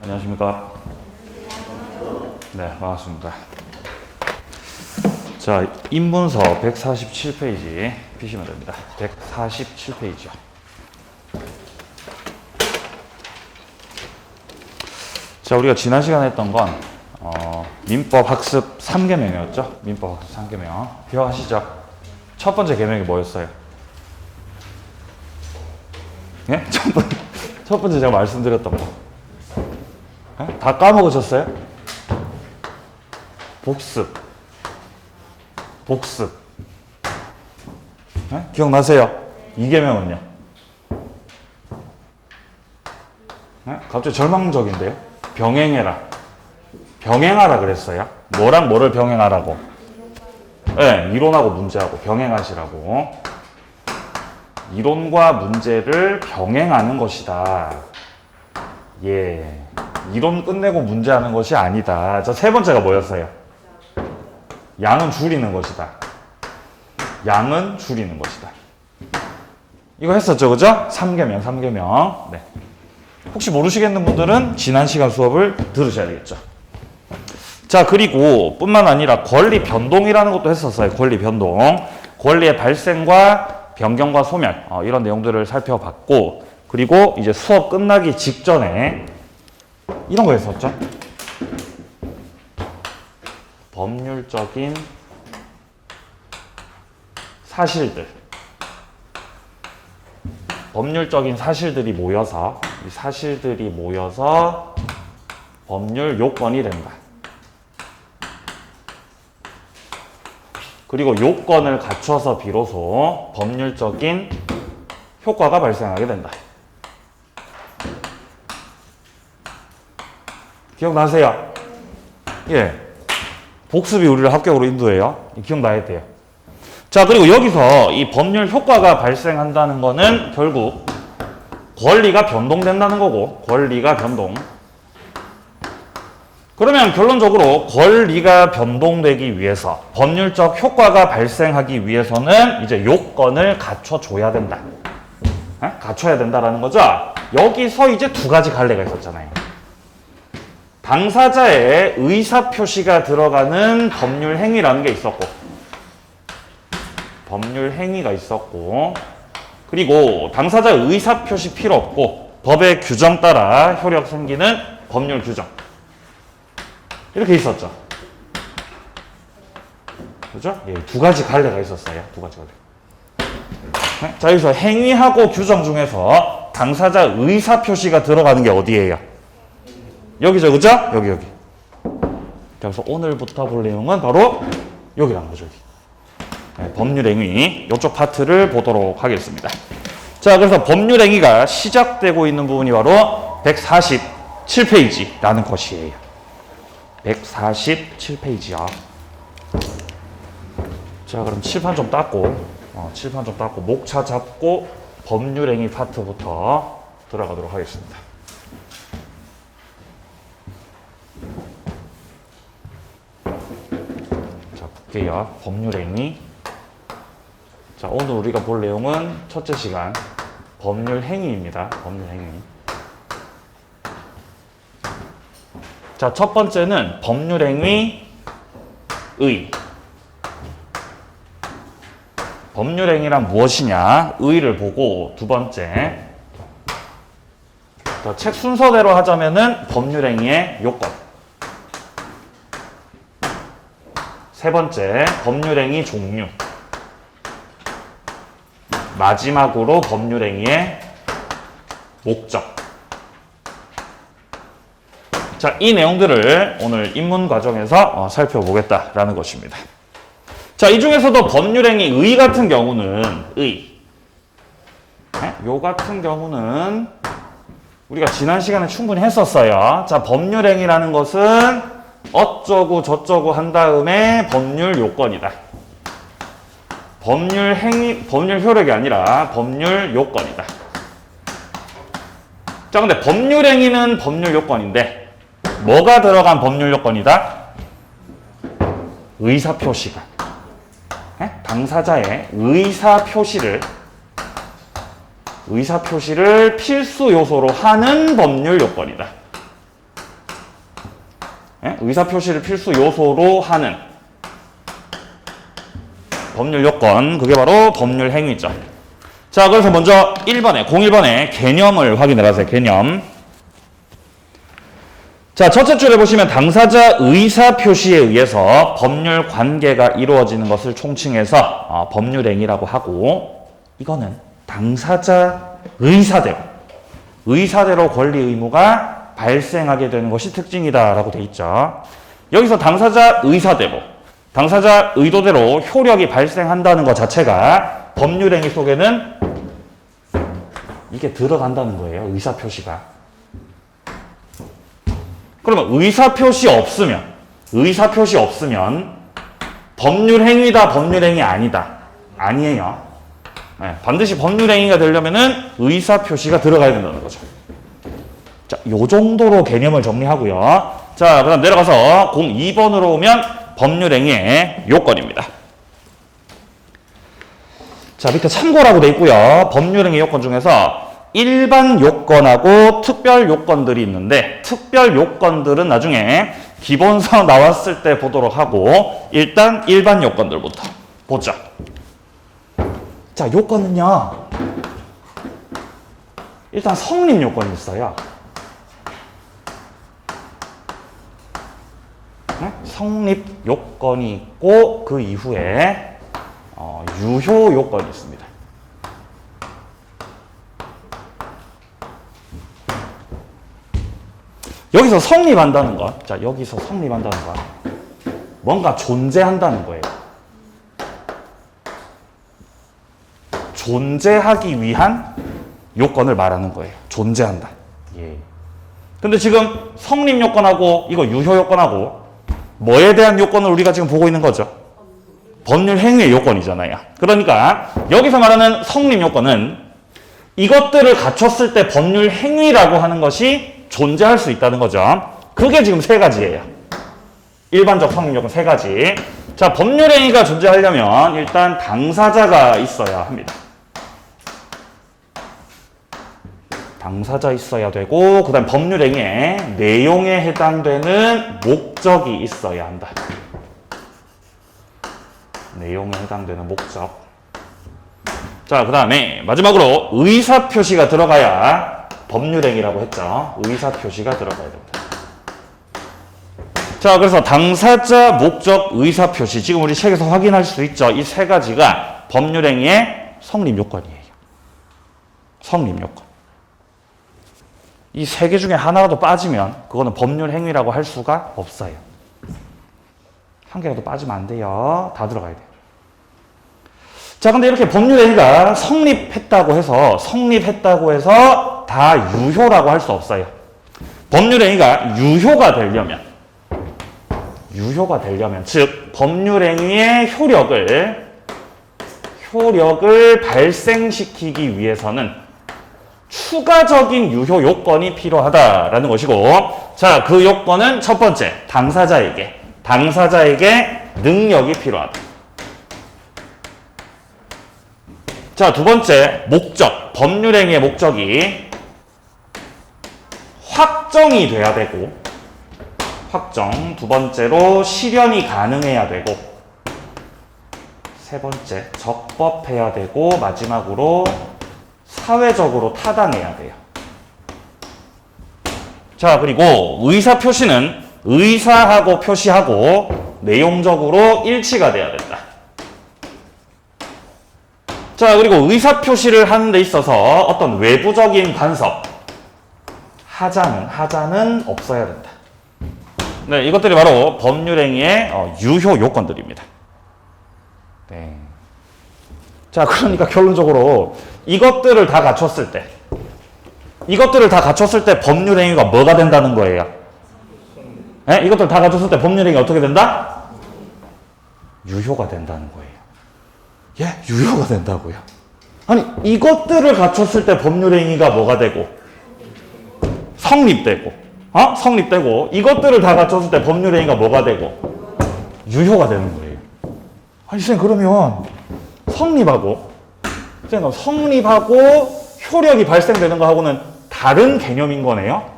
안녕하십니까. 네, 반갑습니다. 자, 인문서 147페이지 피시면 됩니다. 147페이지요. 자, 우리가 지난 시간에 했던 건 민법 학습 3계명이었죠. 민법 학습 3계명. 기억하시죠? 첫 번째 계명이 뭐였어요? 예? 첫 번째 제가 말씀드렸던 거. 예? 다 까먹으셨어요? 복습. 예? 기억나세요? 2계명은요? 예? 갑자기 절망적인데요? 병행하라 그랬어요. 뭐랑 뭐를 병행하라고? 네, 이론하고 문제하고 병행하시라고. 이론과 문제를 병행하는 것이다. 예, 이론 끝내고 문제하는 것이 아니다. 자, 세 번째가 뭐였어요? 양은 줄이는 것이다. 양은 줄이는 것이다. 이거 했었죠, 그죠? 3계명. 네. 혹시 모르시겠는 분들은 지난 시간 수업을 들으셔야 되겠죠. 자, 그리고 뿐만 아니라 권리 변동이라는 것도 했었어요. 권리 변동. 권리의 발생과 변경과 소멸, 이런 내용들을 살펴봤고, 그리고 이제 수업 끝나기 직전에 이런 거 했었죠. 법률적인 사실들. 법률적인 사실들이 모여서, 이 사실들이 모여서 법률 요건이 된다. 그리고 요건을 갖춰서 비로소 법률적인 효과가 발생하게 된다. 기억나세요? 예. 복습이 우리를 합격으로 인도해요. 기억나야 돼요. 자, 그리고 여기서 이 법률 효과가 발생한다는 거는 결국 권리가 변동된다는 거고, 권리가 변동. 그러면 결론적으로 권리가 변동되기 위해서, 법률적 효과가 발생하기 위해서는 이제 요건을 갖춰줘야 된다. 갖춰야 된다라는 거죠. 여기서 이제 두 가지 갈래가 있었잖아요. 당사자의 의사표시가 들어가는 법률 행위라는 게 있었고, 법률 행위가 있었고, 그리고 당사자의 의사표시 필요 없고 법의 규정 따라 효력 생기는 법률 규정. 이렇게 있었죠. 그죠? 예, 두 가지 갈래가 있었어요. 두 가지 갈래. 네? 자, 여기서 행위하고 규정 중에서 당사자 의사표시가 들어가는 게 어디예요? 여기죠, 그죠? 여기. 그래서 오늘부터 볼 내용은 바로 여기라는 거죠. 여기. 네, 법률행위, 이쪽 파트를 보도록 하겠습니다. 자, 그래서 법률행위가 시작되고 있는 부분이 바로 147페이지라는 것이에요. 147페이지야. 자, 그럼 칠판 좀 닦고, 목차 잡고 법률행위 파트부터 들어가도록 하겠습니다. 자, 볼게요. 법률행위. 자, 오늘 우리가 볼 내용은 첫째 시간 법률행위입니다. 법률행위. 자, 첫 번째는 법률행위 의. 법률행위란 무엇이냐? 의를 보고, 두 번째. 자, 책 순서대로 하자면은 법률행위의 요건. 세 번째, 법률행위 종류. 마지막으로 법률행위의 목적. 자, 이 내용들을 오늘 입문 과정에서 살펴보겠다라는 것입니다. 자, 이 중에서도 법률행위 의 같은 경우는 요 같은 경우는 우리가 지난 시간에 충분히 했었어요. 자, 법률행위라는 것은 어쩌고 저쩌고 한 다음에 법률 요건이다. 법률 효력이 아니라 법률 요건이다. 자, 근데 법률행위는 법률 요건인데 뭐가 들어간 법률 요건이다? 의사표시가. 당사자의 의사표시를 의사표시를 필수 요소로 하는 법률 요건이다. 예? 의사표시를 필수 요소로 하는 법률 요건, 그게 바로 법률 행위죠. 자, 그래서 먼저 1번에, 01번에 개념을 확인해 가세요. 개념. 자, 첫째 줄에 보시면 당사자 의사표시에 의해서 법률 관계가 이루어지는 것을 총칭해서 법률행위라고 하고, 이거는 당사자 의사대로 권리 의무가 발생하게 되는 것이 특징이다라고 돼 있죠. 여기서 당사자 의사대로, 당사자 의도대로 효력이 발생한다는 것 자체가 법률행위 속에는 이게 들어간다는 거예요. 의사표시가. 그러면 의사표시 없으면 법률행위다, 법률행위 아니다. 아니에요. 네, 반드시 법률행위가 되려면은 의사표시가 들어가야 된다는 거죠. 자, 요 정도로 개념을 정리하고요. 자, 그다음 내려가서 02번으로 오면 법률행위의 요건입니다. 자, 밑에 참고라고 돼 있고요. 법률행위 요건 중에서 일반 요건하고 특별 요건들이 있는데, 특별 요건들은 나중에 기본서 나왔을 때 보도록 하고, 일단 일반 요건들부터 보자. 자, 요건은요, 일단 성립 요건이 있어요. 네? 성립 요건이 있고, 그 이후에 유효 요건이 있습니다. 여기서 성립한다는 것, 자, 여기서 성립한다는 것, 뭔가 존재한다는 거예요. 존재하기 위한 요건을 말하는 거예요. 존재한다. 예. 근데 지금 성립 요건하고 이거 유효 요건하고 뭐에 대한 요건을 우리가 지금 보고 있는 거죠? 법률 행위의 요건이잖아요. 그러니까 여기서 말하는 성립 요건은 이것들을 갖췄을 때 법률 행위라고 하는 것이 존재할 수 있다는 거죠. 그게 지금 세 가지예요. 일반적 성립 요건 세 가지. 자, 법률 행위가 존재하려면 일단 당사자가 있어야 합니다. 당사자 있어야 되고, 그 다음 법률 행위의 내용에 해당되는 목적이 있어야 한다. 내용에 해당되는 목적. 자, 그 다음에 마지막으로 의사표시가 들어가야 법률행위라고 했죠. 의사표시가 들어가야 됩니다. 자, 그래서 당사자, 목적, 의사표시. 지금 우리 책에서 확인할 수 있죠. 이 세 가지가 법률행위의 성립요건이에요. 성립요건. 이 세 개 중에 하나라도 빠지면 그거는 법률행위라고 할 수가 없어요. 한 개라도 빠지면 안 돼요. 다 들어가야 돼요. 자, 근데 이렇게 법률행위가 성립했다고 해서 다 유효라고 할 수 없어요. 법률행위가 유효가 되려면, 즉 법률행위의 효력을 발생시키기 위해서는 추가적인 유효 요건이 필요하다라는 것이고, 자, 그 요건은 첫 번째, 당사자에게 능력이 필요하다. 자, 두 번째, 목적. 법률행위의 목적이 확정이 돼야 되고, 두 번째로 실현이 가능해야 되고, 세 번째, 적법해야 되고, 마지막으로 사회적으로 타당해야 돼요. 자, 그리고 의사표시는 의사하고 표시하고 내용적으로 일치가 돼야 된다. 자, 그리고 의사표시를 하는 데 있어서 어떤 외부적인 간섭, 하자는 없어야 된다. 네, 이것들이 바로 법률행위의 유효 요건들입니다. 네. 자, 그러니까 결론적으로 이것들을 다 갖췄을 때 법률행위가 뭐가 된다는 거예요? 네? 이것들 다 갖췄을 때 법률행위 어떻게 된다? 유효가 된다는 거예요. 예? 유효가 된다고요? 아니, 이것들을 갖췄을 때 법률행위가 뭐가 되고? 성립되고, 이것들을 다 갖췄을 때 법률행위가 뭐가 되고? 유효가 되는 거예요. 아니, 선생님, 그러면 성립하고 효력이 발생되는 거하고는 다른 개념인 거네요.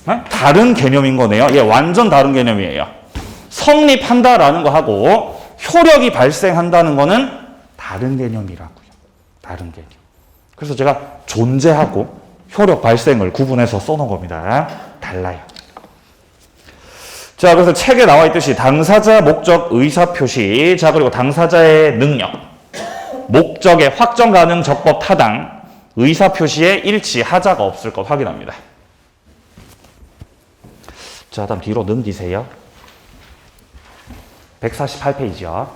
네? 다른 개념인 거네요. 예, 완전 다른 개념이에요. 성립한다라는 거하고 효력이 발생한다는 거는 다른 개념이라고요. 다른 개념. 그래서 제가 존재하고 효력 발생을 구분해서 써놓은 겁니다. 달라요. 자, 그래서 책에 나와 있듯이 당사자, 목적, 의사표시, 자, 그리고 당사자의 능력, 목적의 확정 가능, 적법, 타당, 의사표시에 일치, 하자가 없을 것 확인합니다. 자, 다음 뒤로 넘기세요. 148페이지요.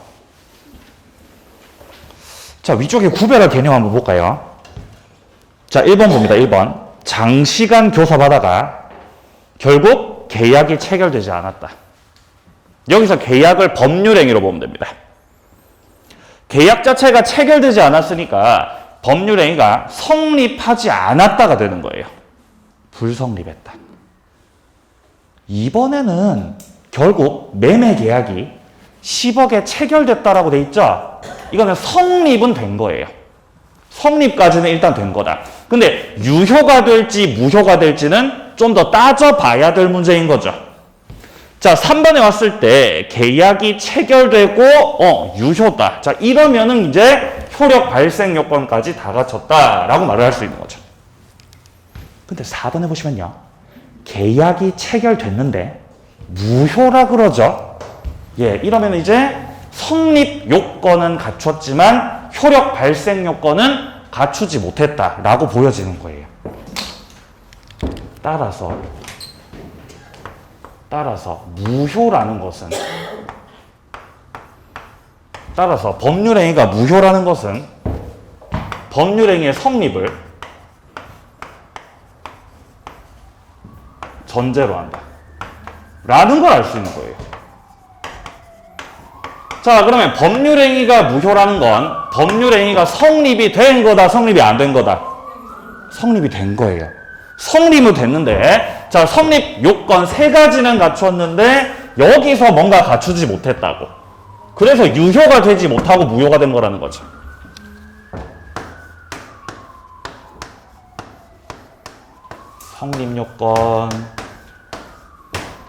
자, 위쪽에 구별할 개념 한번 볼까요? 자, 1번 봅니다. 1번. 장시간 교섭하다가 결국 계약이 체결되지 않았다. 여기서 계약을 법률행위로 보면 됩니다. 계약 자체가 체결되지 않았으니까 법률행위가 성립하지 않았다가 되는 거예요. 불성립했다. 이번에는 결국 매매 계약이 10억에 체결됐다라고 돼 있죠? 이거는 성립은 된 거예요. 성립까지는 일단 된 거다. 근데 유효가 될지 무효가 될지는 좀 더 따져봐야 될 문제인 거죠. 자, 3번에 왔을 때 계약이 체결되고 유효다. 자, 이러면은 이제 효력 발생 요건까지 다 갖췄다라고 말을 할 수 있는 거죠. 근데 4번에 보시면요. 계약이 체결됐는데 무효라 그러죠. 예, 이러면 이제 성립 요건은 갖췄지만 효력 발생 요건은 갖추지 못했다라고 보여지는 거예요. 따라서 무효라는 것은 따라서 법률행위가 무효라는 것은 법률행위의 성립을 전제로 한다 라는 걸 알 수 있는 거예요. 자, 그러면 법률행위가 무효라는 건 법률행위가 성립이 된 거다, 성립이 안 된 거다? 성립이 된 거예요. 성립은 됐는데, 자, 성립 요건 3가지는 갖췄는데 여기서 뭔가 갖추지 못했다고. 그래서 유효가 되지 못하고 무효가 된 거라는 거죠.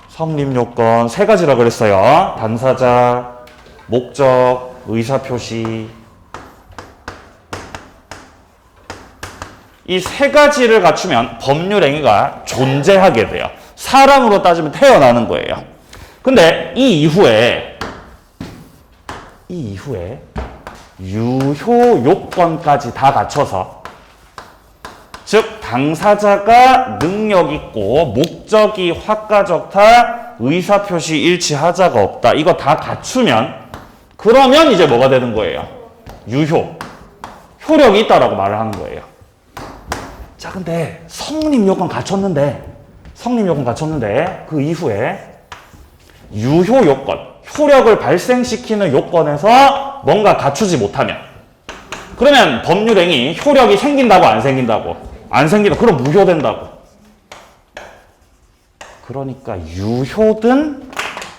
성립 요건 3가지라 그랬어요. 당사자, 목적, 의사표시. 이 3가지를 갖추면 법률행위가 존재하게 돼요. 사람으로 따지면 태어나는 거예요. 근데 이 이후에 유효 요건까지 다 갖춰서, 즉 당사자가 능력 있고 목적이 확가적타, 의사표시 일치하자가 없다. 이거 다 갖추면 그러면 이제 뭐가 되는 거예요? 효력이 있다라고 말을 하는 거예요. 자, 근데 성립 요건 갖췄는데 그 이후에 유효 요건, 효력을 발생시키는 요건에서 뭔가 갖추지 못하면, 그러면 법률행위 효력이 생긴다고 안 생긴다고? 안 생긴다. 그럼 무효된다고. 그러니까 유효든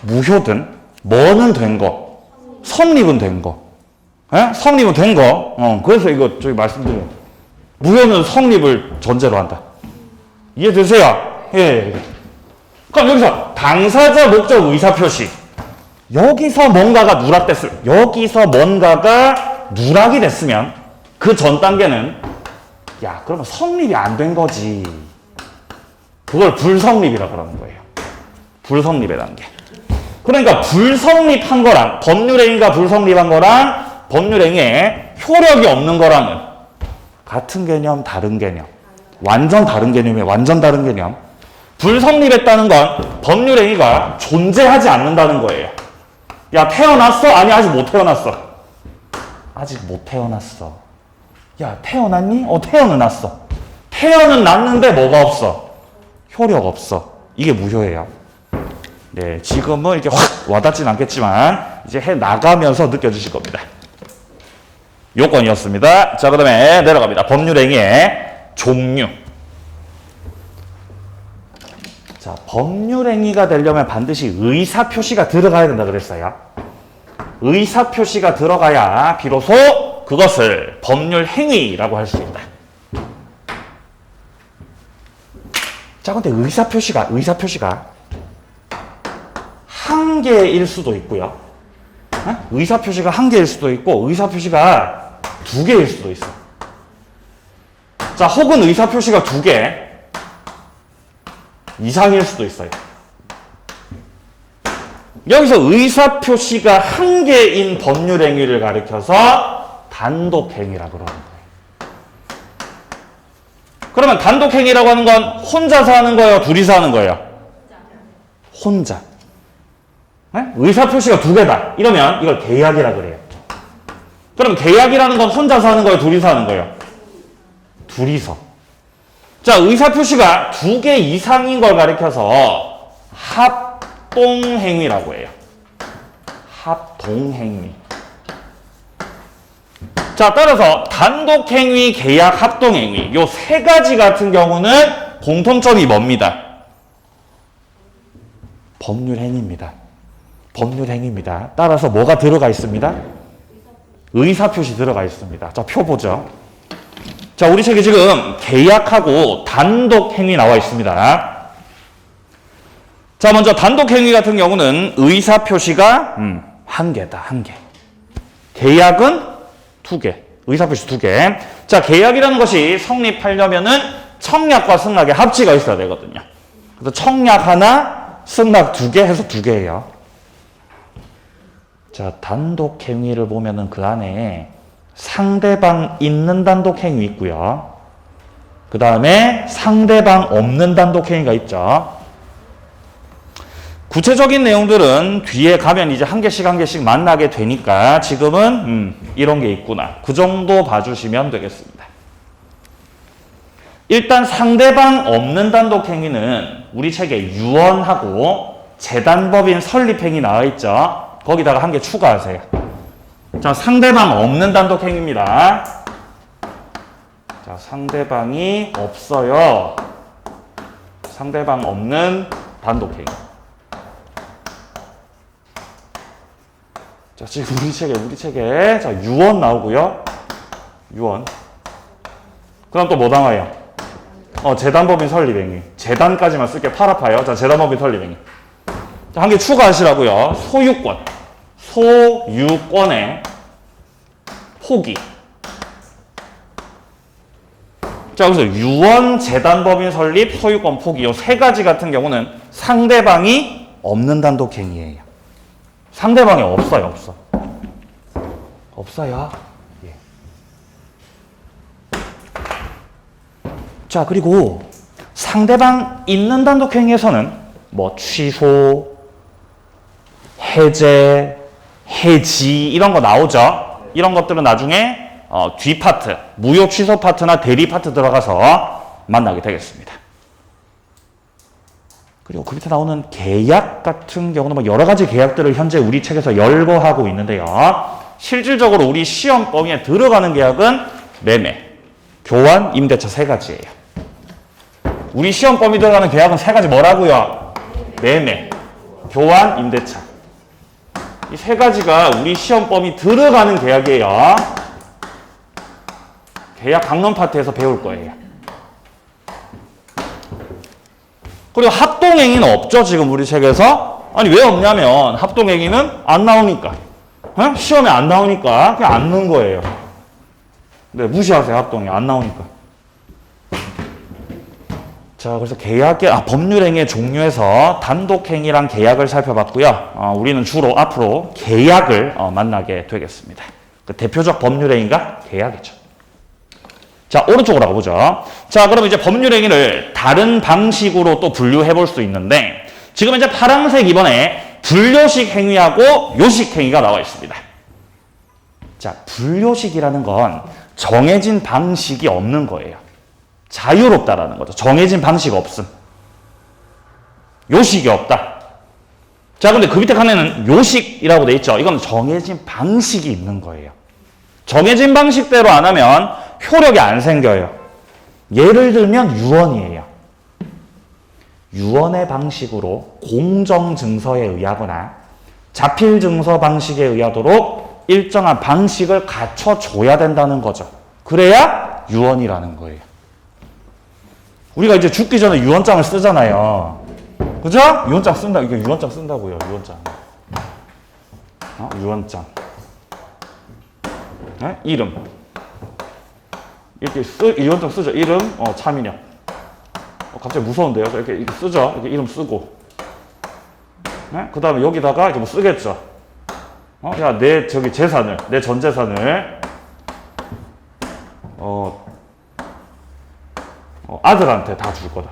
무효든 뭐는 된 거? 성립은 된 거. 에? 성립은 된 거. 그래서 이거 저기 말씀드려요. 무효는 성립을 전제로 한다. 이해되세요? 예. 그럼 여기서 당사자, 목적, 의사표시. 여기서 뭔가가 누락이 됐으면 그 전 단계는 그러면 성립이 안 된 거지. 그걸 불성립이라 그러는 거예요. 불성립의 단계. 그러니까 불성립한 거랑 법률행위가 불성립한 거랑 법률행위에 효력이 없는 거랑은 같은 개념, 다른 개념. 완전 다른 개념이에요. 완전 다른 개념. 불성립했다는 건 법률행위가 존재하지 않는다는 거예요. 야, 태어났어? 아니, 아직 못 태어났어. 아직 못 태어났어. 야, 태어났니? 태어는 났어. 태어는 났는데 뭐가 없어? 효력 없어. 이게 무효예요. 네, 지금은 이렇게 확 와닿진 않겠지만 이제 해 나가면서 느껴지실 겁니다. 요건이었습니다. 자, 그 다음에 내려갑니다. 법률행위의 종류. 자, 법률행위가 되려면 반드시 의사표시가 들어가야 된다 그랬어요. 의사표시가 들어가야 비로소 그것을 법률행위라고 할 수 있다. 자, 근데 의사표시가 한 개일 수도 있고요. 의사표시가 한 개일 수도 있고, 의사표시가 두 개일 수도 있어. 자, 혹은 의사표시가 두 개 이상일 수도 있어요. 여기서 의사표시가 한 개인 법률행위를 가리켜서 단독행위라고 그러는 거예요. 그러면 단독행위라고 하는 건 혼자서 하는 거예요? 둘이서 하는 거예요? 혼자. 네? 의사표시가 두 개다. 이러면 이걸 계약이라 그래요. 그럼 계약이라는 건 혼자서 하는 거예요? 둘이서 하는 거예요? 둘이서. 자, 의사표시가 두 개 이상인 걸 가리켜서 합동행위라고 해요. 합동행위. 자, 따라서 단독행위, 계약, 합동행위 요 세 가지 같은 경우는 공통점이 뭡니다? 법률행위입니다. 법률행위입니다. 따라서 뭐가 들어가 있습니다? 의사표시 들어가 있습니다. 자, 표 보죠. 자, 우리 책에 지금 계약하고 단독행위 나와 있습니다. 자, 먼저 단독행위 같은 경우는 의사표시가 한 개다. 한 개. 계약은 두 개. 의사표시 두 개. 자, 계약이라는 것이 성립하려면은 청약과 승낙의 합치가 있어야 되거든요. 그래서 청약 하나, 승낙 두 개 해서 두 개예요. 자, 단독행위를 보면은 그 안에 상대방 있는 단독행위 있고요. 그 다음에 상대방 없는 단독행위가 있죠. 구체적인 내용들은 뒤에 가면 이제 한 개씩 만나게 되니까 지금은 이런 게 있구나. 그 정도 봐주시면 되겠습니다. 일단 상대방 없는 단독행위는 우리 책에 유언하고 재단법인 설립행위 나와 있죠. 거기다가 한 개 추가하세요. 자, 상대방 없는 단독행위입니다. 자, 상대방이 없어요. 상대방 없는 단독행위. 자, 지금 우리 책에 자, 유언 나오고요. 유언. 그럼 또 뭐 나와요? 재단법인 설립행위. 재단까지만 쓸게. 팔 아파요. 자, 재단법인 설립행위. 자, 한 개 추가하시라고요. 소유권. 소유권의 포기. 자, 그래서 유언, 재단법인 설립, 소유권 포기. 이 세 가지 같은 경우는 상대방이 없는 단독행위예요. 상대방이 없어요. 없어요. 예. 자, 그리고 상대방 있는 단독행위에서는 뭐 취소, 해제, 해지 이런 거 나오죠. 이런 것들은 나중에 뒤 파트, 무효 취소 파트나 대리 파트 들어가서 만나게 되겠습니다. 그리고 그 밑에 나오는 계약 같은 경우는 뭐 여러 가지 계약들을 현재 우리 책에서 열거하고 있는데요. 실질적으로 우리 시험 범위에 들어가는 계약은 매매, 교환, 임대차 세 가지예요. 우리 시험 범위 들어가는 계약은 세 가지 뭐라고요? 매매, 교환, 임대차. 이 세 가지가 우리 시험 범위 들어가는 계약이에요. 계약 강론 파트에서 배울 거예요. 그리고 합동행위는 없죠, 지금 우리 책에서. 아니, 왜 없냐면 합동행위는 안 나오니까. 시험에 안 나오니까 그냥 안 넣은 거예요. 네, 무시하세요. 합동행위 안 나오니까. 자, 그래서 법률행위의 종류에서 단독행위랑 계약을 살펴봤고요. 우리는 주로 앞으로 계약을 만나게 되겠습니다. 그 대표적 법률행위가 계약이죠. 자, 오른쪽으로 가보죠. 자, 그럼 이제 법률행위를 다른 방식으로 또 분류해 볼 수 있는데, 지금 이제 파란색 이번에 분료식 행위하고 요식 행위가 나와 있습니다. 자, 분료식이라는 건 정해진 방식이 없는 거예요. 자유롭다라는 거죠. 정해진 방식 없음. 요식이 없다. 자, 근데 그 밑에 칸에는 요식이라고 돼 있죠. 이건 정해진 방식이 있는 거예요. 정해진 방식대로 안 하면 효력이 안 생겨요. 예를 들면 유언이에요. 유언의 방식으로 공정증서에 의하거나 자필증서 방식에 의하도록 일정한 방식을 갖춰줘야 된다는 거죠. 그래야 유언이라는 거예요. 우리가 이제 죽기 전에 유언장을 쓰잖아요. 그죠? 유언장 쓴다. 이게 유언장 쓴다고요. 유언장. 유언장. 네? 이름. 이렇게 유언장 쓰죠. 이름, 차민혁. 갑자기 무서운데요. 이렇게 쓰죠. 이렇게 이름 쓰고. 네? 그 다음에 여기다가 이제 뭐 쓰겠죠. 야, 내 재산을, 내 전 재산을, 아들한테 다 줄 거다.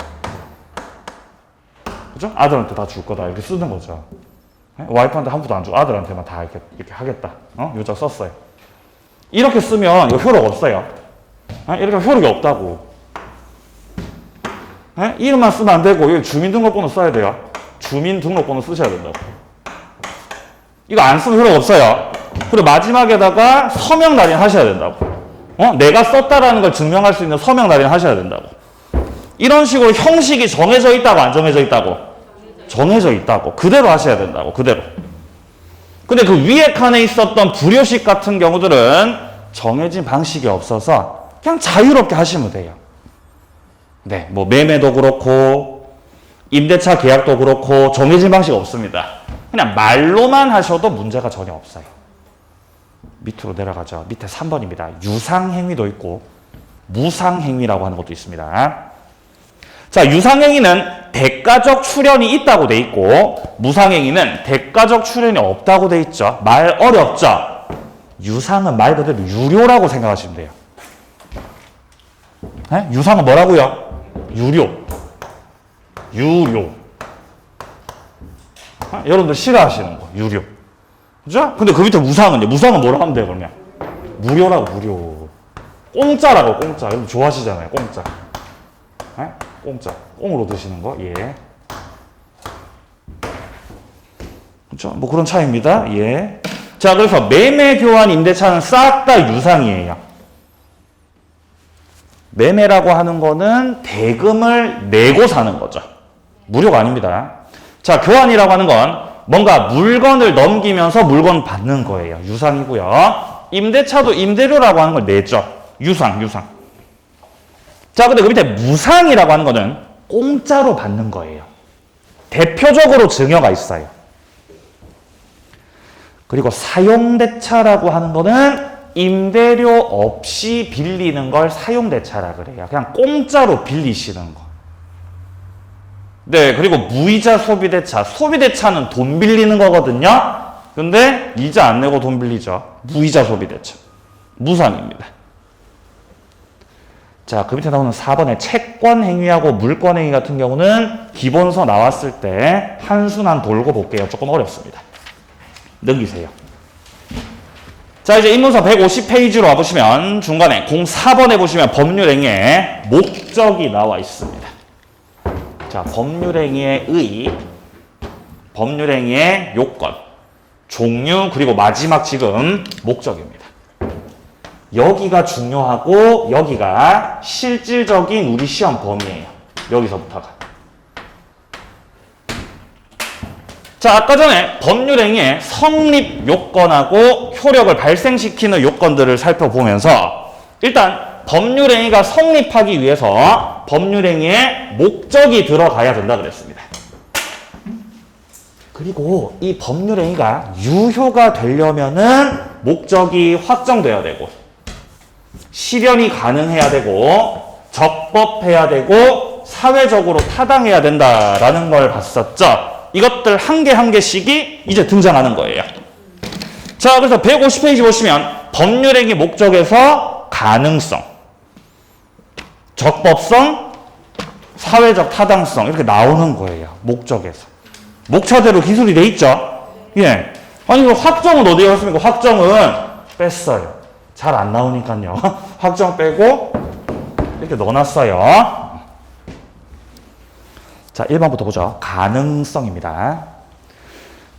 그죠? 아들한테 다 줄 거다. 이렇게 쓰는 거죠. 네? 와이프한테 한 푼도 안 주고 아들한테만 다 이렇게 하겠다. 요자 썼어요. 이렇게 쓰면 이거 효력 없어요. 네? 이렇게 효력이 없다고. 네? 이름만 쓰면 안 되고, 여기 주민등록번호 써야 돼요. 주민등록번호 쓰셔야 된다고. 이거 안 쓰면 효력 없어요. 그리고 마지막에다가 서명 날인 하셔야 된다고. 내가 썼다라는 걸 증명할 수 있는 서명 날인 하셔야 된다고. 이런 식으로 형식이 정해져 있다고, 안 정해져 있다고? 정해져 있다고. 그대로 하셔야 된다고, 그대로. 근데 그 위에 칸에 있었던 불효식 같은 경우들은 정해진 방식이 없어서 그냥 자유롭게 하시면 돼요. 네, 뭐 매매도 그렇고 임대차 계약도 그렇고 정해진 방식 없습니다. 그냥 말로만 하셔도 문제가 전혀 없어요. 밑으로 내려가죠. 밑에 3번입니다. 유상행위도 있고 무상행위라고 하는 것도 있습니다. 자, 유상행위는 대가적 출현이 있다고 돼 있고 무상행위는 대가적 출현이 없다고 돼 있죠. 말 어렵죠? 유상은 말 그대로 유료라고 생각하시면 돼요. 네? 유상은 뭐라고요? 유료. 유료. 여러분들 싫어하시는 거. 유료. 그죠? 근데 그 밑에 무상은요? 무상은 뭐라 하면 돼요, 그러면? 무료라고, 무료. 공짜라고, 공짜. 여러분 좋아하시잖아요, 공짜. 네? 공짜. 꽁으로 드시는 거, 예. 그렇죠? 뭐 그런 차이입니다, 예. 자, 그래서 매매, 교환, 임대차는 싹 다 유상이에요. 매매라고 하는 거는 대금을 내고 사는 거죠. 무료가 아닙니다. 자, 교환이라고 하는 건 뭔가 물건을 넘기면서 물건 받는 거예요. 유상이고요. 임대차도 임대료라고 하는 걸 내죠. 유상. 자, 근데 그 밑에 무상이라고 하는 거는 공짜로 받는 거예요. 대표적으로 증여가 있어요. 그리고 사용대차라고 하는 거는 임대료 없이 빌리는 걸 사용대차라 그래요. 그냥 공짜로 빌리시는 거. 네, 그리고 무이자 소비대차. 소비대차는 돈 빌리는 거거든요. 근데 이자 안 내고 돈 빌리죠. 무이자 소비대차. 무상입니다. 자, 그 밑에 나오는 4번의 채권행위하고 물권행위 같은 경우는 기본서 나왔을 때 한순환 돌고 볼게요. 조금 어렵습니다. 넘기세요. 자, 이제 인문서 150페이지로 와보시면 중간에 04번에 보시면 법률행위의 목적이 나와 있습니다. 자, 법률행위의 의, 법률행위의 요건, 종류, 그리고 마지막 지금 목적입니다. 여기가 중요하고 여기가 실질적인 우리 시험 범위예요. 여기서부터가. 자, 아까 전에 법률행위의 성립 요건하고 효력을 발생시키는 요건들을 살펴보면서 일단 법률행위가 성립하기 위해서 법률행위의 목적이 들어가야 된다 그랬습니다. 그리고 이 법률행위가 유효가 되려면은 목적이 확정돼야 되고 실현이 가능해야 되고 적법해야 되고 사회적으로 타당해야 된다라는 걸 봤었죠. 이것들 한 개 한 개씩이 이제 등장하는 거예요. 자, 그래서 150페이지 보시면 법률행위 목적에서 가능성, 적법성, 사회적 타당성 이렇게 나오는 거예요. 목적에서. 목차대로 기술이 돼 있죠. 예. 아니, 그 확정은 어디에 갔습니까? 확정은 뺐어요. 잘 안 나오니까요. 확정 빼고 이렇게 넣어놨어요. 자, 1번부터 보죠. 가능성입니다.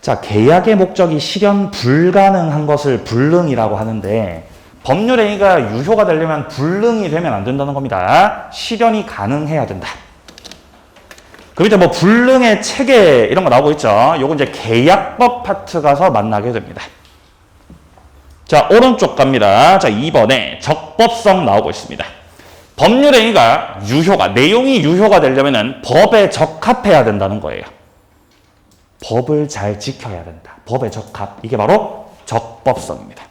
자, 계약의 목적이 실현 불가능한 것을 불능이라고 하는데 법률행위가 유효가 되려면 불능이 되면 안 된다는 겁니다. 실현이 가능해야 된다. 그 밑에 뭐 불능의 체계 이런 거 나오고 있죠. 요건 이제 계약법 파트 가서 만나게 됩니다. 자, 오른쪽 갑니다. 자, 2번에 적법성 나오고 있습니다. 법률행위가 내용이 유효가 되려면은 법에 적합해야 된다는 거예요. 법을 잘 지켜야 된다. 법에 적합. 이게 바로 적법성입니다.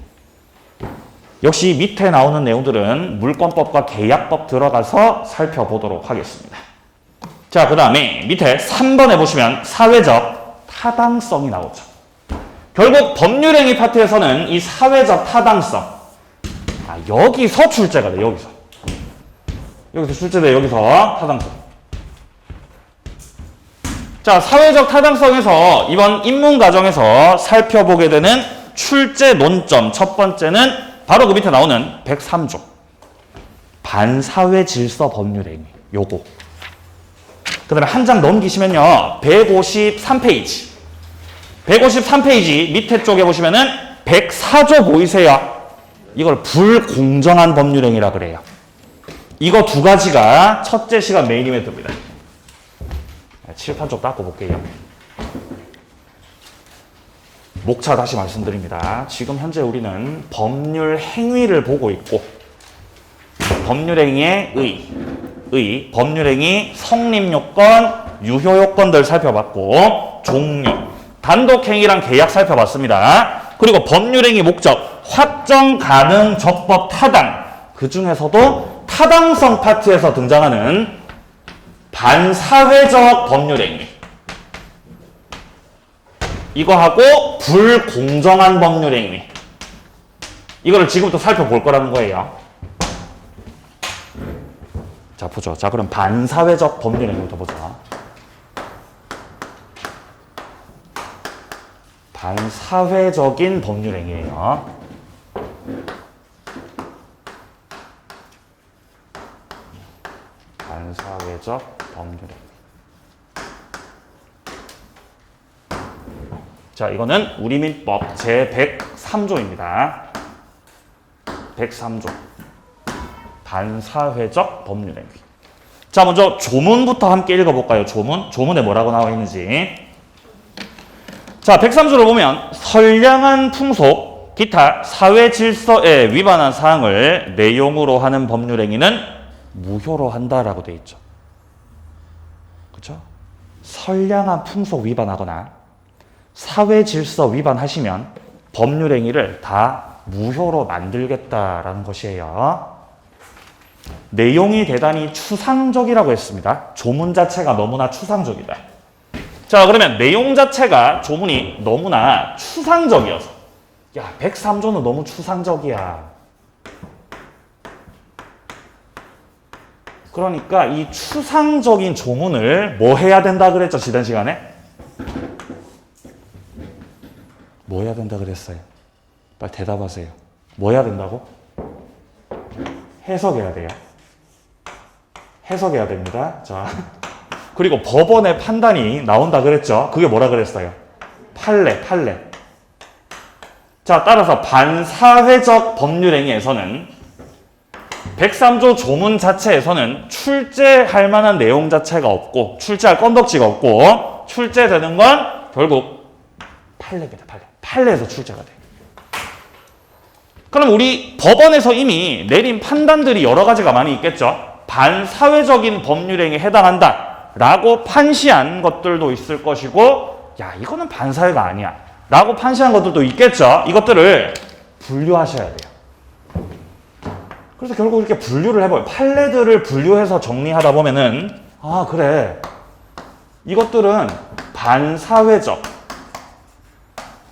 역시 밑에 나오는 내용들은 물권법과 계약법 들어가서 살펴보도록 하겠습니다. 자, 그 다음에 밑에 3번에 보시면 사회적 타당성이 나오죠. 결국 법률행위 파트에서는 이 사회적 타당성, 여기서 출제가 돼. 여기서 출제돼. 여기서 타당성. 자, 사회적 타당성에서 이번 입문 과정에서 살펴보게 되는 출제 논점 첫 번째는 바로 그 밑에 나오는 103조 반사회 질서 법률행위 요거. 그 다음에 한 장 넘기시면요 153페이지 153페이지 밑에 쪽에 보시면은 104조 보이세요? 이걸 불공정한 법률행위라 그래요. 이거 두 가지가 첫째 시간 메인 이벤트입니다. 칠판 좀 닦고 볼게요. 목차 다시 말씀드립니다. 지금 현재 우리는 법률 행위를 보고 있고 법률행위의 법률행위 성립 요건, 유효 요건들 살펴봤고 종류, 단독행위랑 계약 살펴봤습니다. 그리고 법률행위 목적, 확정 가능 적법 타당, 그 중에서도 타당성 파트에서 등장하는 반사회적 법률행위 이거하고 불공정한 법률행위 이거를 지금부터 살펴볼 거라는 거예요. 자, 보죠. 자, 그럼 반사회적 법률행위부터 보자. 반사회적인 법률행위예요. 반사회적 법률행위. 자, 이거는 우리민법 제103조입니다. 103조. 반사회적 법률행위. 자, 먼저 조문부터 함께 읽어볼까요? 조문에 뭐라고 나와 있는지. 자, 103조를 보면 선량한 풍속, 기타 사회 질서에 위반한 사항을 내용으로 하는 법률행위는 무효로 한다라고 돼 있죠. 그렇죠? 선량한 풍속 위반하거나 사회 질서 위반하시면 법률행위를 다 무효로 만들겠다라는 것이에요. 내용이 대단히 추상적이라고 했습니다. 조문 자체가 너무나 추상적이다. 자, 그러면 내용 자체가 조문이 너무나 추상적이어서 야, 103조는 너무 추상적이야. 그러니까 이 추상적인 조문을 뭐 해야 된다 그랬죠? 지난 시간에? 뭐 해야 된다 그랬어요? 빨리 대답하세요. 뭐 해야 된다고? 해석해야 돼요. 해석해야 됩니다. 자, 그리고 법원의 판단이 나온다 그랬죠? 그게 뭐라 그랬어요? 판례. 자, 따라서 반사회적 법률행위에서는 103조 조문 자체에서는 출제할 만한 내용 자체가 없고 출제할 건덕지가 없고 출제되는 건 결국 판례입니다. 판례에서 출제가 돼. 그럼 우리 법원에서 이미 내린 판단들이 여러 가지가 많이 있겠죠. 반사회적인 법률행위에 해당한다 라고 판시한 것들도 있을 것이고 야, 이거는 반사회가 아니야 라고 판시한 것들도 있겠죠. 이것들을 분류하셔야 돼요. 그래서 결국 이렇게 분류를 해봐요. 판례들을 분류해서 정리하다 보면은 아, 그래, 이것들은 반사회적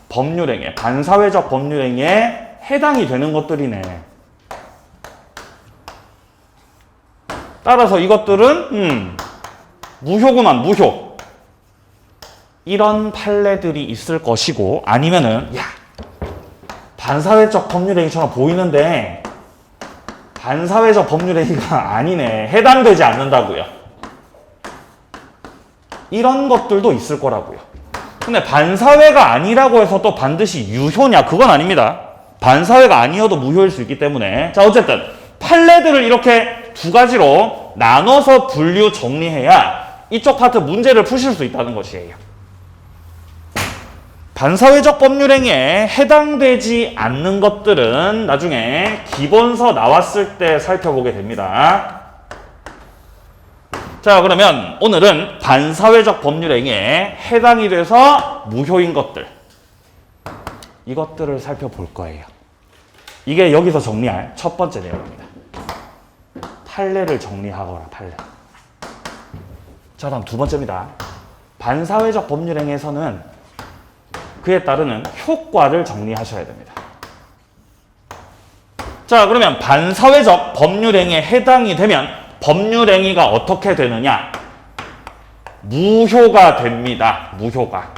법률행위, 반사회적 법률행위에 해당이 되는 것들이네. 따라서 이것들은 무효구만, 무효. 이런 판례들이 있을 것이고 아니면은 야, 반사회적 법률행위처럼 보이는데 반사회적 법률행위가 아니네. 해당되지 않는다고요. 이런 것들도 있을 거라고요. 근데 반사회가 아니라고 해서 또 반드시 유효냐? 그건 아닙니다. 반사회가 아니어도 무효일 수 있기 때문에. 자, 어쨌든 판례들을 이렇게 두 가지로 나눠서 분류 정리해야 이쪽 파트 문제를 푸실 수 있다는 것이에요. 반사회적 법률행위에 해당되지 않는 것들은 나중에 기본서 나왔을 때 살펴보게 됩니다. 자, 그러면 오늘은 반사회적 법률행위에 해당이 돼서 무효인 것들, 이것들을 살펴볼 거예요. 이게 여기서 정리할 첫 번째 내용입니다. 판례를 정리하거라, 판례. 자, 다음 두 번째입니다. 반사회적 법률행위에서는 그에 따르는 효과를 정리하셔야 됩니다. 자, 그러면 반사회적 법률행위에 해당이 되면 법률행위가 어떻게 되느냐? 무효가 됩니다. 무효가.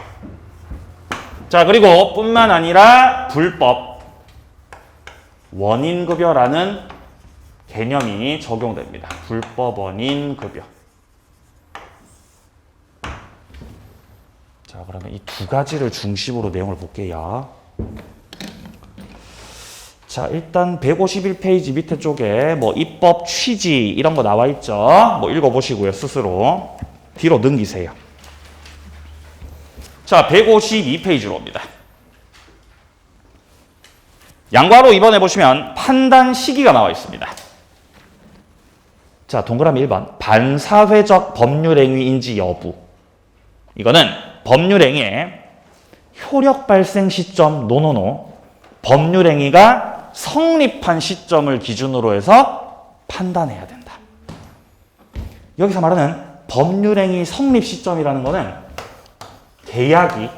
자, 그리고 뿐만 아니라 불법 원인급여라는 개념이 적용됩니다. 불법 원인급여. 자, 그러면 이 두 가지를 중심으로 내용을 볼게요. 자, 일단 151페이지 밑에 쪽에 뭐 입법 취지 이런 거 나와 있죠. 뭐 읽어보시고요, 스스로. 뒤로 넘기세요. 자, 152페이지로 옵니다. 양괄호 2번에 보시면 판단 시기가 나와 있습니다. 자, 동그라미 1번. 반사회적 법률행위인지 여부. 이거는 법률행위의 효력 발생 시점 노노노 법률행위가 성립한 시점을 기준으로 해서 판단해야 된다. 여기서 말하는 법률행위 성립 시점이라는 거는 계약이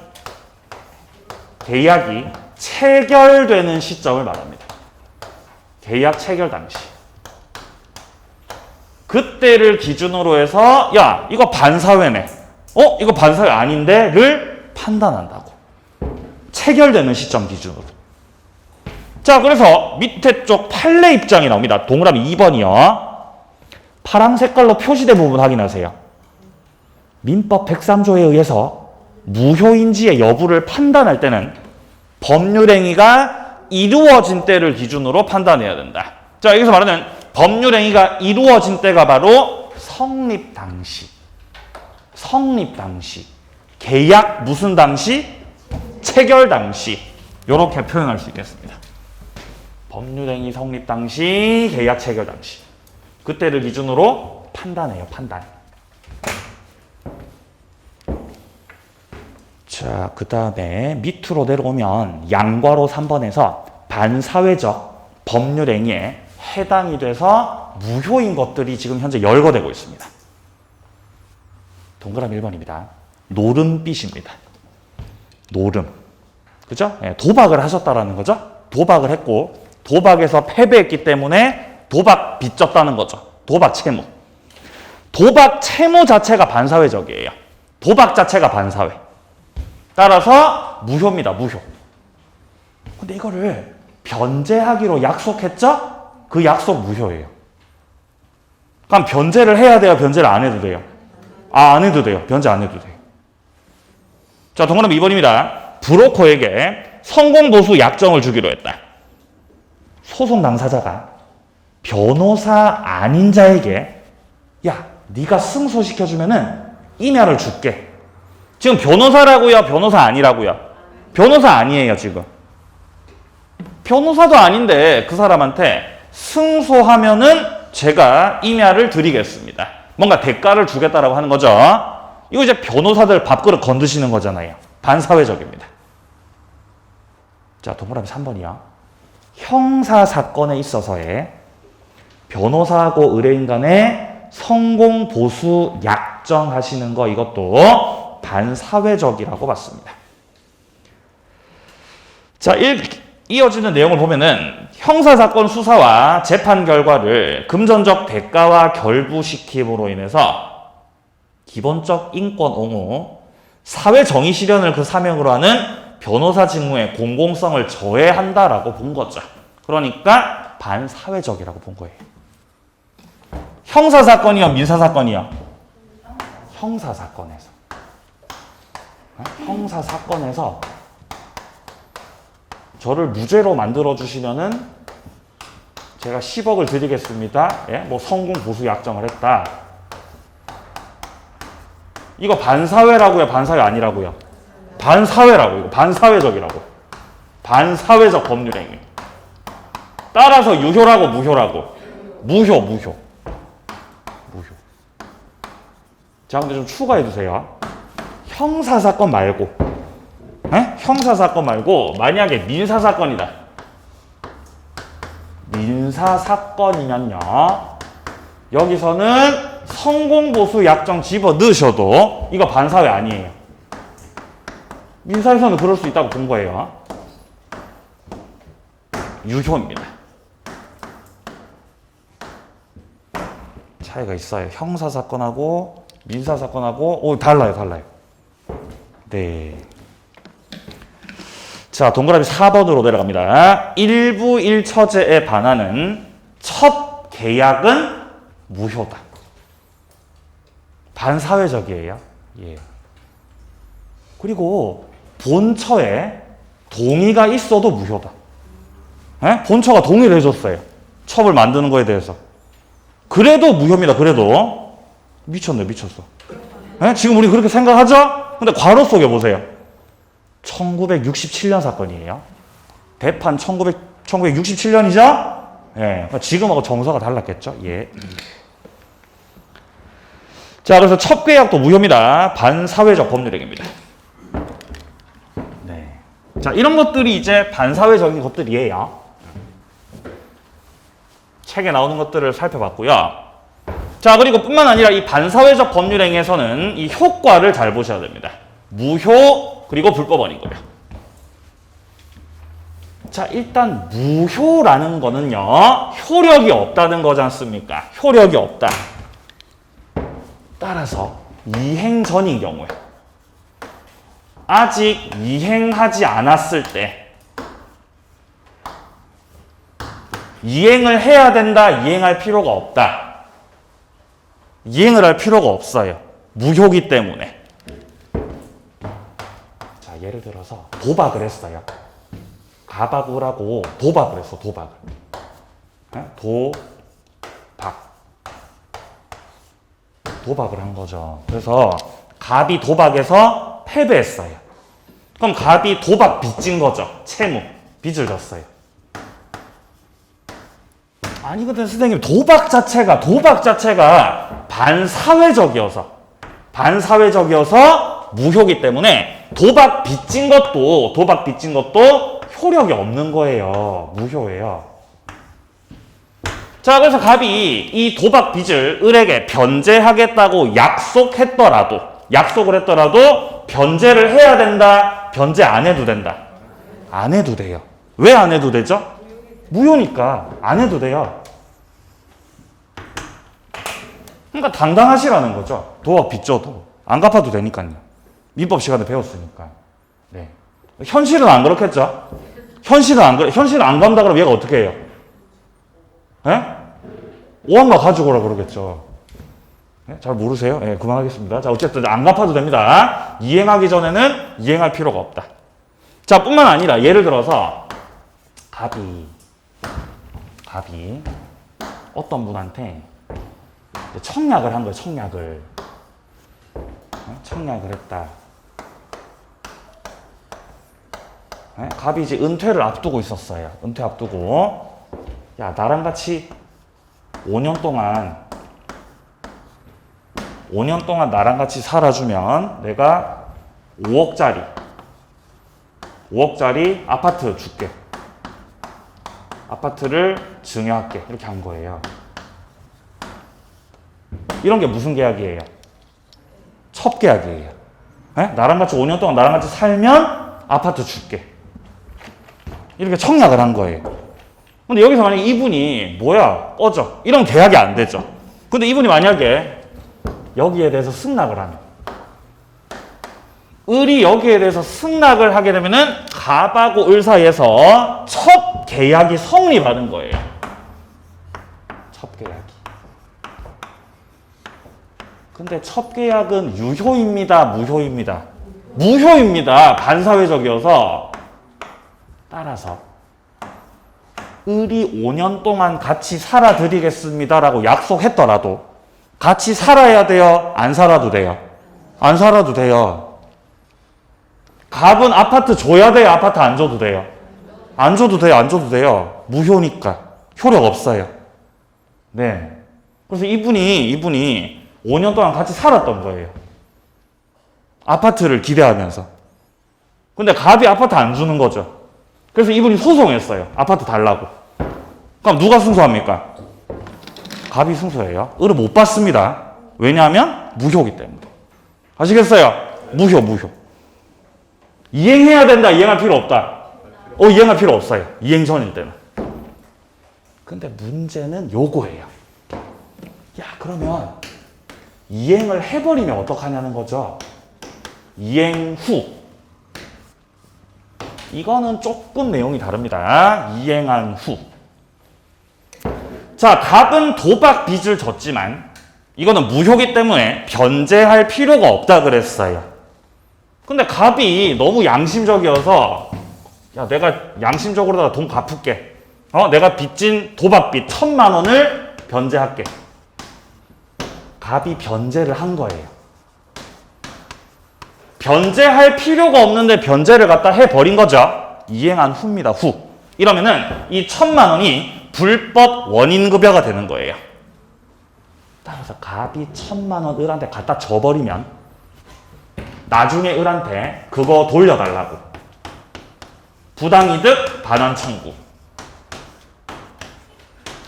체결되는 시점을 말합니다. 계약 체결 당시. 그때를 기준으로 해서 야, 이거 반사회네. 이거 반사회 아닌데? 를 판단한다고. 체결되는 시점 기준으로. 자, 그래서 밑에 쪽 판례 입장이 나옵니다. 동그라미 2번이요. 파란 색깔로 표시된 부분 확인하세요. 민법 103조에 의해서 무효인지의 여부를 판단할 때는 법률행위가 이루어진 때를 기준으로 판단해야 된다. 자, 여기서 말하는 법률행위가 이루어진 때가 바로 성립 당시. 성립 당시. 계약 무슨 당시? 체결 당시. 이렇게 표현할 수 있겠습니다. 법률행위 성립 당시, 계약 체결 당시. 그때를 기준으로 판단해요, 판단. 자, 그 다음에 밑으로 내려오면 양괄호 3번에서 반사회적 법률행위에 해당이 돼서 무효인 것들이 지금 현재 열거되고 있습니다. 동그라미 1번입니다. 노름빚입니다. 노름. 그죠? 네, 도박을 하셨다라는 거죠? 도박을 했고, 도박에서 패배했기 때문에 도박 빚졌다는 거죠. 도박 채무. 도박 채무 자체가 반사회적이에요. 도박 자체가 반사회. 따라서 무효입니다. 무효. 근데 이거를 변제하기로 약속했죠? 그 약속 무효예요. 그럼 변제를 해야 돼요? 변제를 안 해도 돼요? 안 해도 돼요. 변제 안 해도 돼요. 자, 동그라미 2번입니다. 브로커에게 성공보수 약정을 주기로 했다. 소송 당사자가 변호사 아닌 자에게 야, 네가 승소시켜주면은 임야를 줄게. 지금 변호사라고요? 변호사 아니라고요? 변호사 아니에요, 지금. 변호사도 아닌데 그 사람한테 승소하면은 제가 임야를 드리겠습니다. 뭔가 대가를 주겠다라고 하는 거죠. 이거 이제 변호사들 밥그릇 건드시는 거잖아요. 반사회적입니다. 자, 동그라미 3번이요. 형사사건에 있어서의 변호사하고 의뢰인 간에 성공보수 약정하시는 거, 이것도 반사회적이라고 봤습니다. 자, 이어지는 내용을 보면은 형사사건 수사와 재판 결과를 금전적 대가와 결부시킴으로 인해서 기본적 인권 옹호, 사회 정의 실현을 그 사명으로 하는 변호사 직무의 공공성을 저해한다라고 본 거죠. 그러니까 반사회적이라고 본 거예요. 형사사건이요, 민사사건이요? 형사사건에서. 형사사건에서 저를 무죄로 만들어주시면은 제가 10억을 드리겠습니다. 예? 뭐 성공보수 약정을 했다. 이거 반사회라고요? 반사회 아니라고요? 반사회라고. 이거 반사회적이라고. 반사회적 법률행위. 따라서 유효라고 무효라고? 무효. 자, 근데 좀 추가해 주세요. 형사사건 말고, 형사사건 말고 만약에 민사사건이다. 민사사건이면요, 여기서는 성공보수 약정 집어 넣으셔도 이거 반사회 아니에요. 민사에서는 그럴 수 있다고 본 거예요. 유효입니다. 차이가 있어요. 형사사건하고 민사사건하고 달라요. 네. 자, 동그라미 4번으로 내려갑니다. 일부 일처제에 반하는 첫 계약은 무효다. 반사회적이에요. 예. 그리고 본처에 동의가 있어도 무효다. 본처가 동의를 해줬어요. 첩을 만드는 거에 대해서. 그래도 무효입니다. 그래도. 미쳤어. 지금 우리 그렇게 생각하죠? 근데 괄호 속에 보세요. 1967년 사건이에요. 대판 1967년이죠? 예. 지금하고 정서가 달랐겠죠? 예. 자, 그래서 첫 계약도 무효입니다. 반사회적 법률행위입니다. 네. 자, 이런 것들이 이제 반사회적인 것들이에요. 책에 나오는 것들을 살펴봤고요. 자, 그리고 뿐만 아니라 이 반사회적 법률행위에서는 이 효과를 잘 보셔야 됩니다. 무효, 그리고 불법원인 거예요. 자, 일단 무효라는 거는요, 효력이 없다는 거지 않습니까? 효력이 없다. 따라서 이행 전인 경우에, 아직 이행하지 않았을 때 이행을 해야 된다, 이행할 필요가 없다. 이행을 할 필요가 없어요. 무효기 때문에. 자, 예를 들어서 도박을 했어요. 가박을 하고 도박을 했어, 도박을. 도박을 한 거죠. 그래서 갑이 도박에서 패배했어요. 그럼 갑이 도박 빚진 거죠. 채무, 빚을 졌어요. 아니 근데 선생님 도박 자체가 반사회적이어서 무효기 때문에 도박 빚진 것도 효력이 없는 거예요. 무효예요. 자, 그래서 갑이 이 도박 빚을 을에게 변제하겠다고 약속을 했더라도 변제를 해야 된다, 변제 안 해도 된다. 안 해도 돼요. 왜 안 해도 되죠? 무효니까 안 해도 돼요. 그러니까 당당하시라는 거죠. 도박 빚져도 안 갚아도 되니까요. 민법 시간에 배웠으니까. 네. 현실은 안 그렇겠죠? 현실은 안 간다 그러면 얘가 어떻게 해요? 오한마 가지고 오라 그러겠죠. 잘 모르세요? 그만하겠습니다. 자, 어쨌든 안 갚아도 됩니다. 이행하기 전에는 이행할 필요가 없다. 자, 뿐만 아니라 예를 들어서 갑이 어떤 분한테 청약을 한 거예요. 청약을 했다. 갑이 이제 은퇴를 앞두고 있었어요. 은퇴 앞두고, 야, 나랑 같이 5년 동안 나랑 같이 살아주면 내가 5억짜리 아파트 줄게. 아파트를 증여할게. 이렇게 한 거예요. 이런 게 무슨 계약이에요? 첩계약이에요. 나랑 같이 5년 동안 나랑 같이 살면 아파트 줄게. 이렇게 청약을 한 거예요. 근데 여기서 만약에 이분이 뭐야 꺼져 이런 계약이 안 되죠. 근데 이분이 만약에 여기에 대해서 승낙을 하면, 을이 여기에 대해서 승낙을 하게 되면은 갑하고 을 사이에서 첫 계약이 성립하는 거예요. 첫 계약이. 근데 첫 계약은 유효입니다, 무효입니다? 무효입니다. 반사회적이어서. 따라서 을이 5년 동안 같이 살아드리겠습니다라고 약속했더라도 같이 살아야 돼요? 안 살아도 돼요? 안 살아도 돼요. 갑은 아파트 줘야 돼요? 아파트 안 줘도 돼요? 안 줘도 돼요. 무효니까. 효력 없어요. 네. 그래서 이분이 5년 동안 같이 살았던 거예요. 아파트를 기대하면서. 근데 갑이 아파트 안 주는 거죠. 그래서 이분이 소송했어요. 아파트 달라고. 그럼 누가 승소합니까? 갑이 승소해요. 을은 못 받습니다. 왜냐하면 무효이기 때문에. 아시겠어요? 무효. 이행해야 된다, 이행할 필요 없다. 이행할 필요 없어요. 이행 전일 때는. 근데 문제는 요거예요. 야, 그러면 이행을 해버리면 어떡하냐는 거죠. 이행 후. 이거는 조금 내용이 다릅니다. 이행한 후. 자, 갑은 도박 빚을 졌지만 이거는 무효기 때문에 변제할 필요가 없다 그랬어요. 근데 갑이 너무 양심적이어서 야, 내가 양심적으로다가 돈 갚을게. 내가 빚진 도박빚 1,000만 원을 변제할게. 갑이 변제를 한 거예요. 변제할 필요가 없는데 변제를 갖다 해버린 거죠. 이행한 후입니다. 후. 이러면은 이 1,000만 원이 불법 원인급여가 되는 거예요. 따라서 갑이 1,000만 원 을한테 갖다 줘버리면 나중에 을한테 그거 돌려달라고. 부당이득 반환 청구.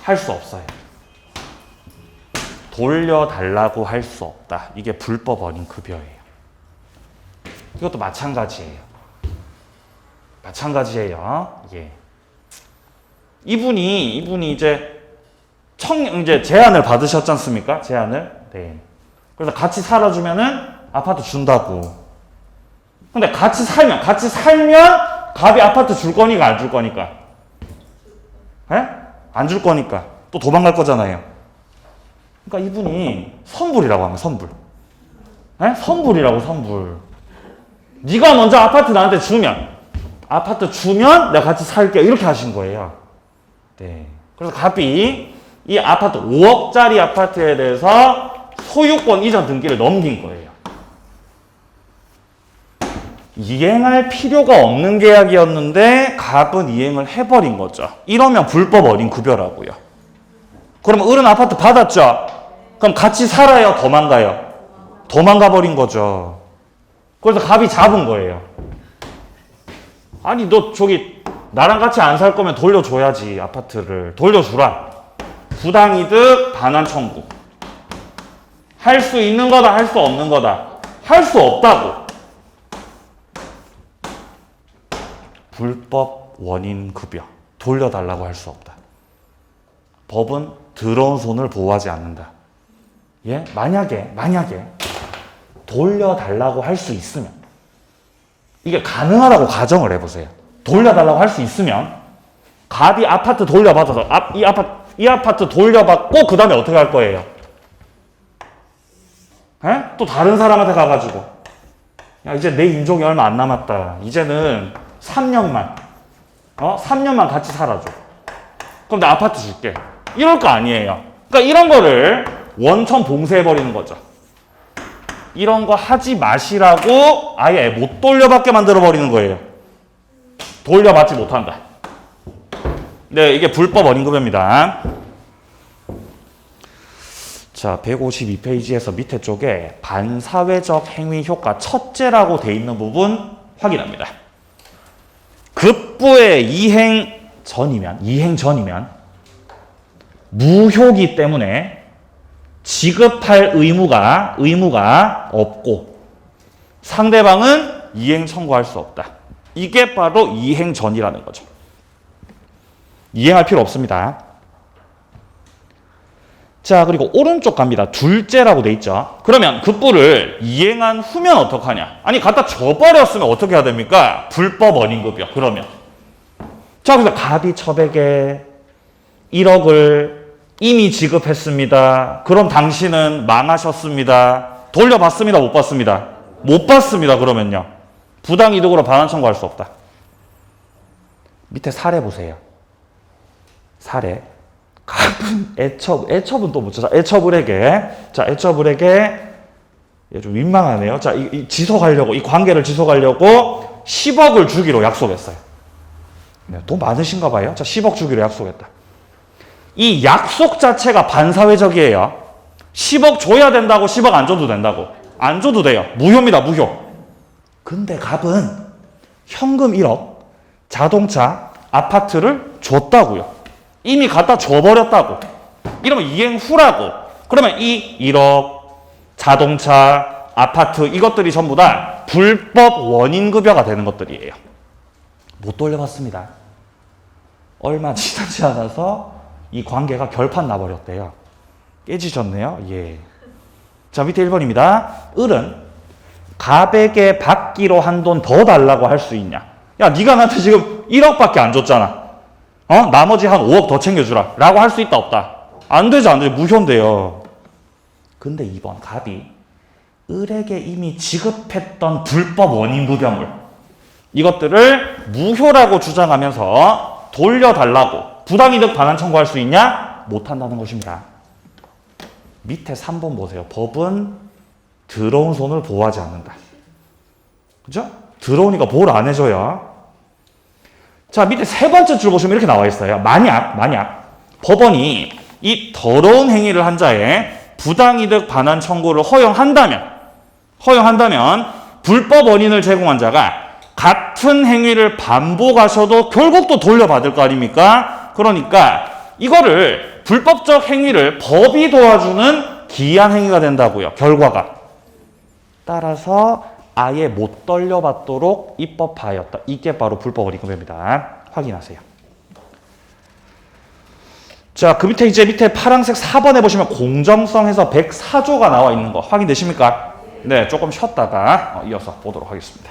할 수 없어요. 돌려달라고 할 수 없다. 이게 불법 원인급여예요. 이것도 마찬가지예요. 예. 이분이 이제 제안을 받으셨지 않습니까? 제안을. 네. 그래서 같이 살아주면은 아파트 준다고. 근데 같이 살면 갑이 아파트 줄 거니까 안 줄 거니까? 예? 안 줄 거니까. 또 도망갈 거잖아요. 그러니까 이분이 선불이라고 하면 선불. 예? 선불이라고 선불. 네가 먼저 아파트 나한테 주면 내가 같이 살게 이렇게 하신 거예요. 네. 그래서 갑이 이 아파트 5억짜리 아파트에 대해서 소유권 이전 등기를 넘긴 거예요. 이행할 필요가 없는 계약이었는데 갑은 이행을 해버린 거죠. 이러면 불법 원인급여라고요. 그러면 을은 아파트 받았죠. 그럼 같이 살아요, 도망가요? 도망가 버린 거죠. 그래서 갑이 잡은 거예요. 아니 너 나랑 같이 안 살 거면 돌려줘야지. 아파트를 돌려주라. 부당이득 반환 청구. 할 수 있는 거다, 할 수 없는 거다. 할 수 없다고. 불법 원인급여. 돌려달라고 할 수 없다. 법은 더러운 손을 보호하지 않는다. 예? 만약에 돌려달라고 할 수 있으면, 이게 가능하다고 가정을 해보세요. 돌려달라고 할 수 있으면 갑이 아파트 돌려받아서 이 아파트 돌려받고 그 다음에 어떻게 할 거예요? 에? 또 다른 사람한테 가가지고 야, 이제 내 임종이 얼마 안 남았다. 이제는 3년만 3년만 같이 살아줘. 그럼 나 아파트 줄게. 이럴 거 아니에요. 그러니까 이런 거를 원천 봉쇄해버리는 거죠. 이런 거 하지 마시라고 아예 못 돌려받게 만들어버리는 거예요. 돌려받지 못한다. 네, 이게 불법 원인급여입니다. 자, 152페이지에서 밑에 쪽에 반사회적 행위 효과 첫째라고 돼 있는 부분 확인합니다. 급부의 이행 전이면 무효기 때문에 지급할 의무가 없고 상대방은 이행 청구할 수 없다. 이게 바로 이행 전이라는 거죠. 이행할 필요 없습니다. 자, 그리고 오른쪽 갑니다. 둘째라고 돼 있죠. 그러면 급부를 이행한 후면 어떡하냐? 아니, 갖다 줘버렸으면 어떻게 해야 됩니까? 불법 원인급여. 그러면. 자, 그래서 갑이 첩에게 1억을 이미 지급했습니다. 그럼 당신은 망하셨습니다. 돌려받습니다? 못 받습니다? 못 받습니다. 그러면요. 부당이득으로 반환 청구할 수 없다. 밑에 사례 보세요. 사례. 갑은 애첩은 또 뭐죠? 애처불에게 좀 민망하네요. 자, 이 관계를 지속하려고 10억을 주기로 약속했어요. 네, 돈 많으신가 봐요. 자, 10억 주기로 약속했다. 이 약속 자체가 반사회적이에요. 10억 줘야 된다고 10억 안 줘도 된다고? 안 줘도 돼요. 무효입니다. 무효. 근데 갑은 현금 1억, 자동차, 아파트를 줬다고요. 이미 갖다 줘버렸다고. 이러면 이행 후라고. 그러면 이 1억, 자동차, 아파트 이것들이 전부 다 불법 원인급여가 되는 것들이에요. 못 돌려받습니다. 얼마 지나지 않아서 이 관계가 결판 나버렸대요. 깨지셨네요. 예. 자, 밑에 1번입니다. 을은 갑에게 받기로 한 돈 더 달라고 할 수 있냐? 야, 네가 나한테 지금 1억밖에 안 줬잖아. 나머지 한 5억 더 챙겨주라. 라고 할 수 있다, 없다? 안 되죠, 안 되죠. 무효인데요. 근데 2번, 갑이 을에게 이미 지급했던 불법 원인급여물. 이것들을 무효라고 주장하면서 돌려달라고 부당이득 반환 청구할 수 있냐? 못한다는 것입니다. 밑에 3번 보세요. 법은 들어온 손을 보호하지 않는다. 그죠? 들어오니까 보호를 안 해줘요. 자, 밑에 세 번째 줄 보시면 이렇게 나와 있어요. 만약 법원이 이 더러운 행위를 한 자의 부당이득 반환 청구를 허용한다면 불법 원인을 제공한 자가 같은 행위를 반복하셔도 결국 또 돌려받을 거 아닙니까? 그러니까 이거를 불법적 행위를 법이 도와주는 기이한 행위가 된다고요. 결과가. 따라서 아예 못 돌려받도록 입법하였다. 이게 바로 불법 원인급여입니다. 확인하세요. 자, 그 밑에 파란색 4번에 보시면 공정성에서 104조가 나와 있는 거 확인되십니까? 네, 조금 쉬었다가 이어서 보도록 하겠습니다.